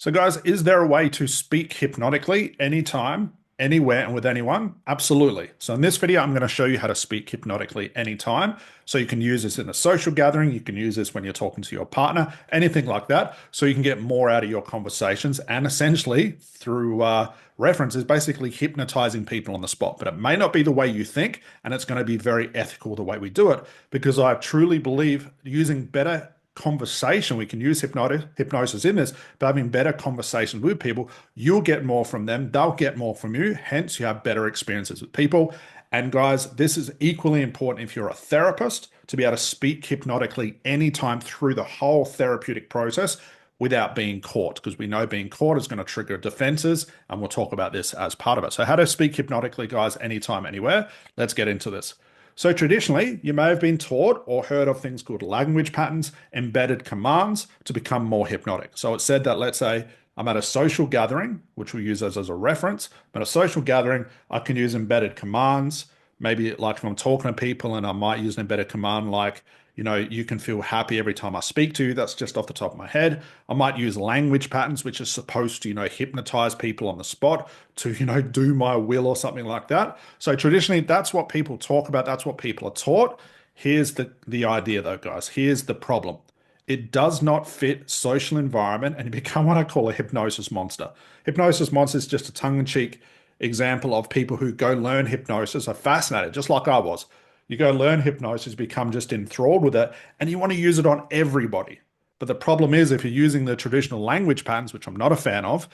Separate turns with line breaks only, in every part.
So, guys, is there a way to speak hypnotically anytime, anywhere, and with anyone? Absolutely. So, in this video, I'm going to show you how to speak hypnotically anytime. So, you can use this in a social gathering, you can use this when you're talking to your partner, anything like that. So, you can get more out of your conversations and essentially, through reference, is basically hypnotizing people on the spot. But it may not be the way you think, and it's going to be very ethical the way we do it, because I truly believe using better conversation, we can use hypnosis in this, but having better conversations with people, you'll get more from them, they'll get more from you, hence you have better experiences with people. And guys, this is equally important if you're a therapist, to be able to speak hypnotically anytime through the whole therapeutic process without being caught, because we know being caught is going to trigger defenses, and we'll talk about this as part of it. So how to speak hypnotically, guys, anytime, anywhere. Let's get into this. So traditionally, you may have been taught or heard of things called language patterns, embedded commands to become more hypnotic. So it said that, let's say I'm at a social gathering, which we use as a reference, but a social gathering, I can use embedded commands. Maybe like if I'm talking to people and I might use an embedded command like, you can feel happy every time I speak to you. That's just off the top of my head. I might use language patterns, which is supposed to, hypnotize people on the spot to, do my will or something like that. So traditionally, that's what people talk about. That's what people are taught. Here's the idea though, guys. Here's the problem. It does not fit social environment and you become what I call a hypnosis monster. Hypnosis monster is just a tongue-in-cheek example of people who go learn hypnosis, are fascinated, just like I was. You go learn hypnosis, become just enthralled with it, and you want to use it on everybody. But the problem is, if you're using the traditional language patterns, which I'm not a fan of,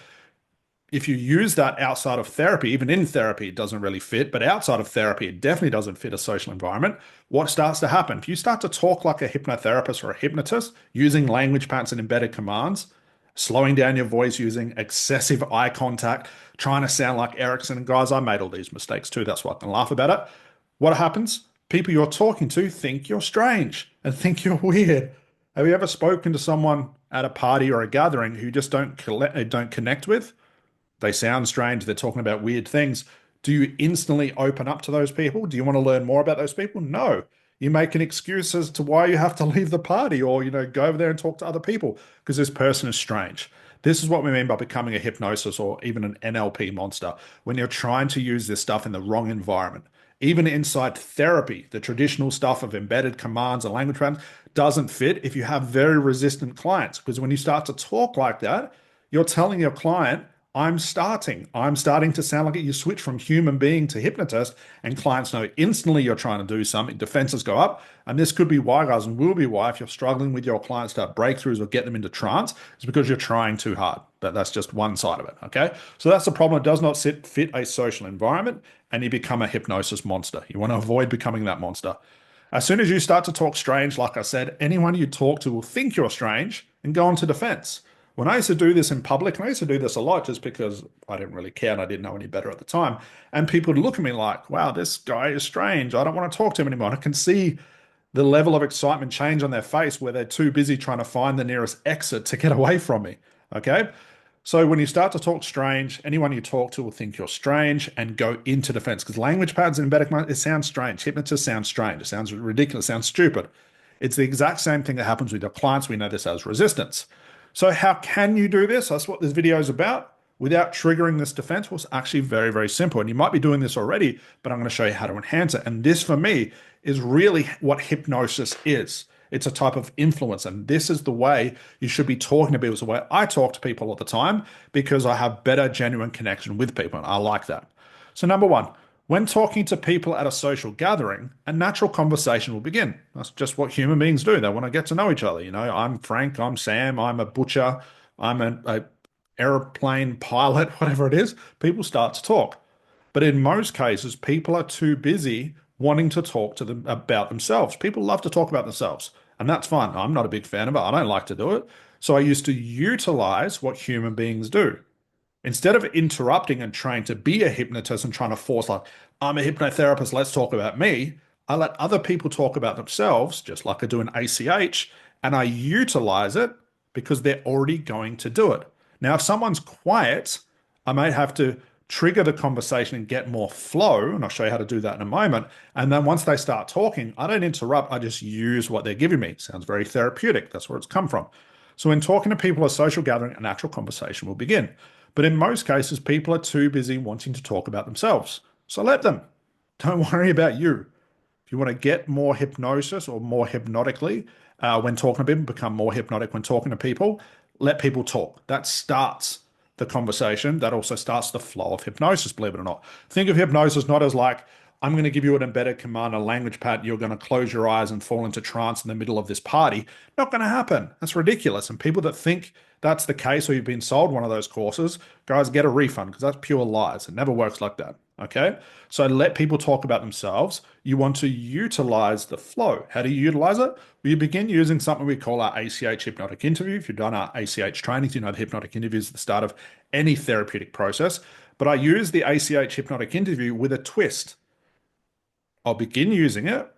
if you use that outside of therapy, even in therapy, it doesn't really fit, but outside of therapy, it definitely doesn't fit a social environment. What starts to happen? If you start to talk like a hypnotherapist or a hypnotist, using language patterns and embedded commands, slowing down your voice, using excessive eye contact, trying to sound like Erickson, and guys, I made all these mistakes too. That's why I can laugh about it. What happens? People you're talking to think you're strange and think you're weird. Have you ever spoken to someone at a party or a gathering who just don't connect with? They sound strange. They're talking about weird things. Do you instantly open up to those people? Do you want to learn more about those people? No. You make an excuse as to why you have to leave the party or, go over there and talk to other people because this person is strange. This is what we mean by becoming a hypnosis or even an NLP monster when you're trying to use this stuff in the wrong environment. Even inside therapy, the traditional stuff of embedded commands and language patterns doesn't fit if you have very resistant clients. Because when you start to talk like that, you're telling your client, I'm starting to sound like it. You switch from human being to hypnotist, and clients know instantly you're trying to do something. Defenses go up. And this could be why, guys, and will be why, if you're struggling with your clients to have breakthroughs or get them into trance, it's because you're trying too hard. But that's just one side of it. Okay. So that's the problem. It does not fit a social environment, and you become a hypnosis monster. You want to avoid becoming that monster. As soon as you start to talk strange, like I said, anyone you talk to will think you're strange and go into defense. When I used to do this in public, and I used to do this a lot just because I didn't really care and I didn't know any better at the time, and people would look at me like, wow, this guy is strange. I don't want to talk to him anymore. And I can see the level of excitement change on their face where they're too busy trying to find the nearest exit to get away from me. Okay. So when you start to talk strange, anyone you talk to will think you're strange and go into defense because language patterns and embedded commands, it sounds strange. Hypnotists sound strange. It sounds ridiculous. It sounds stupid. It's the exact same thing that happens with your clients. We know this as resistance. So how can you do this? That's what this video is about. Without triggering this defense was actually very, very simple. And you might be doing this already, but I'm going to show you how to enhance it. And this for me is really what hypnosis is. It's a type of influence. And this is the way you should be talking to people. It's the way I talk to people all the time because I have better genuine connection with people. And I like that. So number one, when talking to people at a social gathering, a natural conversation will begin. That's just what human beings do. They want to get to know each other. I'm Frank, I'm Sam, I'm a butcher, I'm a airplane pilot, whatever it is. People start to talk. But in most cases, people are too busy wanting to talk to them about themselves. People love to talk about themselves, and that's fine. I'm not a big fan of it. I don't like to do it. So I used to utilize what human beings do. Instead of interrupting and trying to be a hypnotist and trying to force, like, I'm a hypnotherapist, let's talk about me, I let other people talk about themselves, just like I do in ACH, and I utilize it because they're already going to do it. Now, if someone's quiet, I might have to trigger the conversation and get more flow, and I'll show you how to do that in a moment. And then once they start talking, I don't interrupt, I just use what they're giving me. Sounds very therapeutic. That's where it's come from. So when talking to people at a social gathering, an actual conversation will begin. But in most cases, people are too busy wanting to talk about themselves. So let them. Don't worry about you. If you want to get more hypnosis or more hypnotically when talking to people, become more hypnotic when talking to people, let people talk. That starts the conversation. That also starts the flow of hypnosis, believe it or not. Think of hypnosis not as like, I'm going to give you an embedded command, a language pattern. You're going to close your eyes and fall into trance in the middle of this party. Not going to happen. That's ridiculous. And people that think that's the case or you've been sold one of those courses, guys, get a refund because that's pure lies. It never works like that. Okay. So let people talk about themselves. You want to utilize the flow. How do you utilize it? Well, you begin using something we call our ACH hypnotic interview. If you've done our ACH trainings, you know the hypnotic interview is the start of any therapeutic process. But I use the ACH hypnotic interview with a twist. I'll begin using it.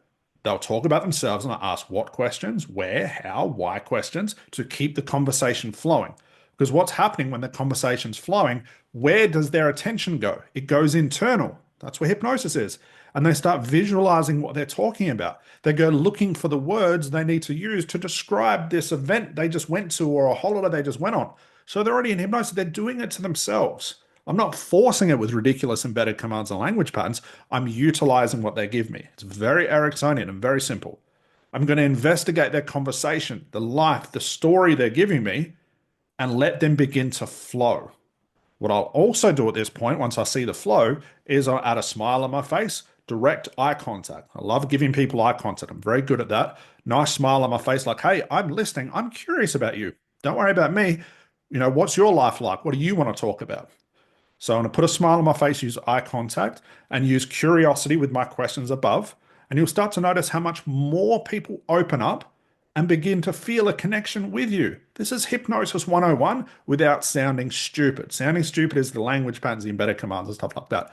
They'll talk about themselves and I ask what questions, where, how, why questions to keep the conversation flowing. Because what's happening when the conversation's flowing, where does their attention go? It goes internal. That's where hypnosis is. And they start visualizing what they're talking about. They go looking for the words they need to use to describe this event they just went to or a holiday they just went on. So they're already in hypnosis. They're doing it to themselves. I'm not forcing it with ridiculous embedded commands and language patterns. I'm utilizing what they give me. It's very Ericksonian and very simple. I'm going to investigate their conversation, the life, the story they're giving me, and let them begin to flow. What I'll also do at this point, once I see the flow, is I'll add a smile on my face, direct eye contact. I love giving people eye contact. I'm very good at that. Nice smile on my face, like, hey, I'm listening. I'm curious about you. Don't worry about me. What's your life like? What do you want to talk about? So I'm going to put a smile on my face, use eye contact, and use curiosity with my questions above. And you'll start to notice how much more people open up and begin to feel a connection with you. This is Hypnosis 101 without sounding stupid. Sounding stupid is the language patterns, the embedded commands, and stuff like that.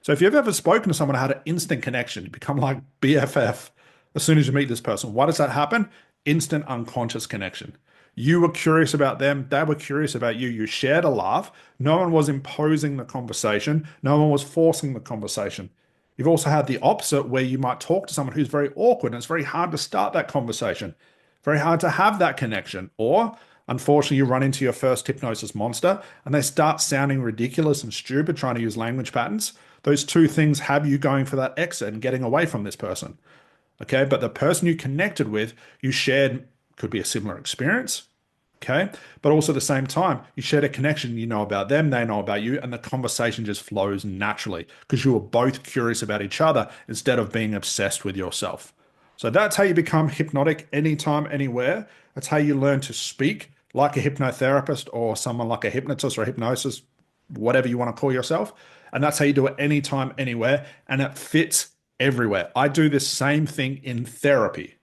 So if you've ever spoken to someone who had an instant connection, you become like BFF as soon as you meet this person. Why does that happen? Instant unconscious connection. You were curious about them. They were curious about you. You shared a laugh. No one was imposing the conversation. No one was forcing the conversation. You've also had the opposite where you might talk to someone who's very awkward and it's very hard to start that conversation, very hard to have that connection. Or unfortunately, you run into your first hypnosis monster and they start sounding ridiculous and stupid, trying to use language patterns. Those two things have you going for that exit and getting away from this person. Okay. But the person you connected with, you shared, could be a similar experience. Okay. But also at the same time, you shared a connection, you know about them, they know about you, and the conversation just flows naturally because you were both curious about each other instead of being obsessed with yourself. So that's how you become hypnotic anytime, anywhere. That's how you learn to speak like a hypnotherapist or someone like a hypnotist or hypnosis, whatever you want to call yourself. And that's how you do it anytime, anywhere. And it fits everywhere. I do this same thing in therapy.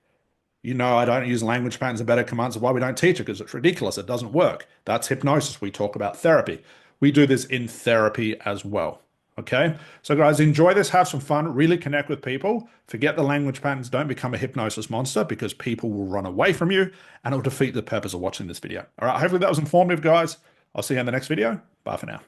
I don't use language patterns and better commands. Why we don't teach it? Because it's ridiculous. It doesn't work. That's hypnosis. We talk about therapy. We do this in therapy as well. Okay. So guys, enjoy this. Have some fun. Really connect with people. Forget the language patterns. Don't become a hypnosis monster because people will run away from you and it'll defeat the purpose of watching this video. All right. Hopefully that was informative, guys. I'll see you in the next video. Bye for now.